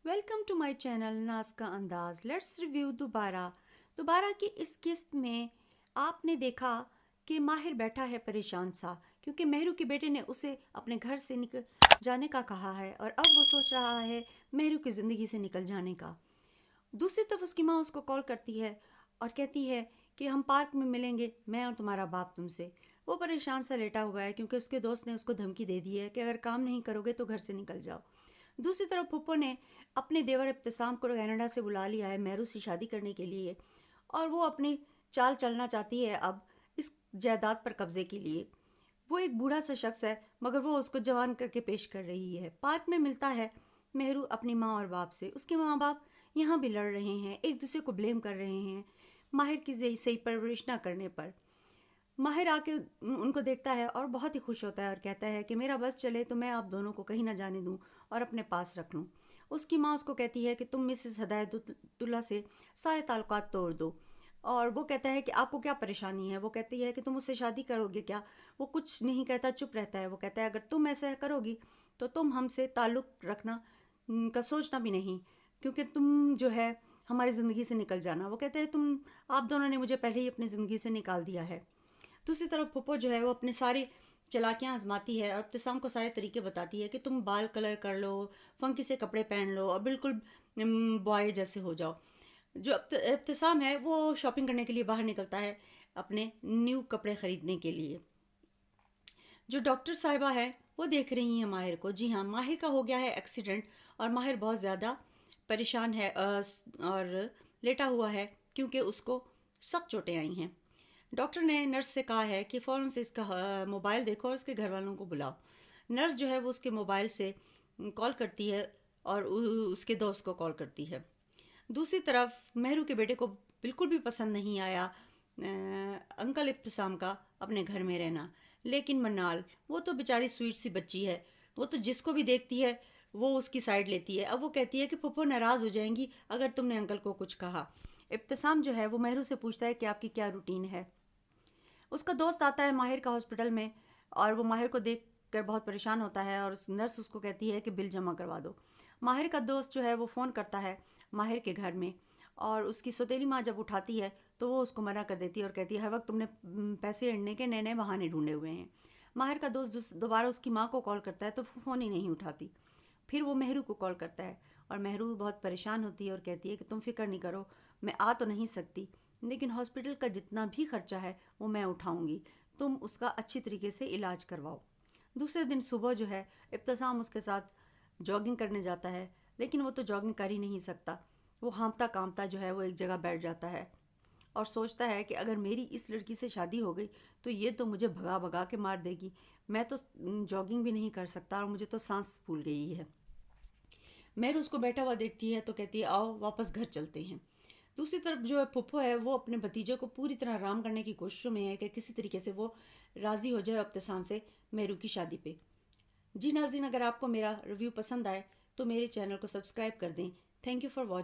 Welcome to my channel नाज का अंदाज। लेट्स रिव्यू दोबारा की इस किस्त में आपने देखा कि माहिर बैठा है परेशान सा, क्योंकि मेहरू के बेटे ने उसे अपने घर से निकल जाने का कहा है और अब वो सोच रहा है मेहरू की ज़िंदगी से निकल जाने का। दूसरी तरफ उसकी माँ उसको कॉल करती है और कहती है कि हम पार्क में मिलेंगे, मैं और तुम्हारा बाप तुमसे। वो परेशान सा लेटा हुआ है क्योंकि उसके दोस्त ने उसको धमकी दे दी है कि अगर काम नहीं करोगे तो घर से निकल जाओ। दूसरी तरफ पुप्पो ने अपने देवर इब्तिसाम को कनाडा से बुला लिया है मेहरू से शादी करने के लिए, और वो अपनी चाल चलना चाहती है अब इस जायदाद पर कब्जे के लिए। वो एक बूढ़ा सा शख्स है मगर वो उसको जवान करके पेश कर रही है। पार्क में मिलता है मेहरू अपनी माँ और बाप से। उसके माँ बाप यहाँ भी लड़ रहे हैं, एक दूसरे को ब्लेम कर रहे हैं माहिर की सही परवरिश ना करने पर। माहिर आके उनको देखता है और बहुत ही खुश होता है और कहता है कि मेरा बस चले तो मैं आप दोनों को कहीं ना जाने दूं और अपने पास रख लूं। उसकी माँ उसको कहती है कि तुम मिसेस हदायतुल्ला से सारे ताल्लुकात तोड़ दो। और वो कहता है कि आपको क्या परेशानी है। वो कहती है कि तुम उससे शादी करोगे क्या। वो कुछ नहीं कहता, चुप रहता है। वो कहता है अगर तुम ऐसा करोगी तो तुम हमसे ताल्लुक़ रखना का सोचना भी नहीं, क्योंकि तुम जो है हमारी ज़िंदगी से निकल जाना। वो कहते हैं तुम आप दोनों ने मुझे पहले ही अपनी ज़िंदगी से निकाल दिया है। दूसरी तरफ पुप्पो जो है वो अपने सारी चालाकियाँ आजमाती है और इब्तिसाम को सारे तरीके बताती है कि तुम बाल कलर कर लो, फंकी से कपड़े पहन लो और बिल्कुल बॉय जैसे हो जाओ। जो इब्तिसाम है वो शॉपिंग करने के लिए बाहर निकलता है अपने न्यू कपड़े ख़रीदने के लिए। जो डॉक्टर साहिबा है वो देख रही हैं माहिर को। जी हाँ, माहिर का हो गया है एक्सीडेंट और माहिर बहुत ज़्यादा परेशान है और लेटा हुआ है क्योंकि उसको सख्त चोटें आई हैं। डॉक्टर ने नर्स से कहा है कि फ़ौरन से इसका मोबाइल देखो और उसके घर वालों को बुलाओ। नर्स जो है वो उसके मोबाइल से कॉल करती है और उसके दोस्त को कॉल करती है। दूसरी तरफ मेहरू के बेटे को बिल्कुल भी पसंद नहीं आया अंकल इब्तिसाम का अपने घर में रहना। लेकिन मन्नाल वो तो बेचारी स्वीट सी बच्ची है, वो तो जिसको भी देखती है वो उसकी साइड लेती है। अब वो कहती है कि फूफो नाराज़ हो जाएंगी अगर तुमने अंकल को कुछ कहा। इब्तिसाम जो है वो मेहरू से पूछता है कि आपकी क्या रूटीन है। उसका दोस्त आता है माहिर का हॉस्पिटल में और वो माहिर को देख कर बहुत परेशान होता है और नर्स उसको कहती है कि बिल जमा करवा दो। माहिर का दोस्त जो है वो फ़ोन करता है माहिर के घर में और उसकी सौतेली माँ जब उठाती है तो वो उसको मना कर देती है और कहती है हर वक्त तुमने पैसे एड़ने के नए नए बहाने ढूंढे हुए हैं। माहिर का दोस्त दोबारा उसकी माँ को कॉल करता है तो फ़ोन ही नहीं उठाती। फिर वो मेहरू को कॉल करता है और मेहरू बहुत परेशान होती है और कहती है कि तुम फिक्र नहीं करो, मैं आ तो नहीं सकती लेकिन हॉस्पिटल का जितना भी खर्चा है वो मैं उठाऊंगी, तुम उसका अच्छी तरीके से इलाज करवाओ। दूसरे दिन सुबह जो है इब्तिसाम उसके साथ जॉगिंग करने जाता है, लेकिन वो तो जॉगिंग कर ही नहीं सकता। वो हाँफता काँपता जो है वो एक जगह बैठ जाता है और सोचता है कि अगर मेरी इस लड़की से शादी हो गई तो ये तो मुझे भगा भगा के मार देगी। मैं तो जॉगिंग भी नहीं कर सकता और मुझे तो सांस फूल गई है। मेहर उसको बैठा हुआ देखती है तो कहती है आओ वापस घर चलते हैं। दूसरी तरफ जो है फुप्पो है वो अपने भतीजे को पूरी तरह आराम करने की कोशिशों में है कि किसी तरीके से वो राज़ी हो जाए इब्तिसाम से मेहरू की शादी पे। जी नाज़रीन, अगर आपको मेरा रिव्यू पसंद आए तो मेरे चैनल को सब्सक्राइब कर दें। Thank you for watching.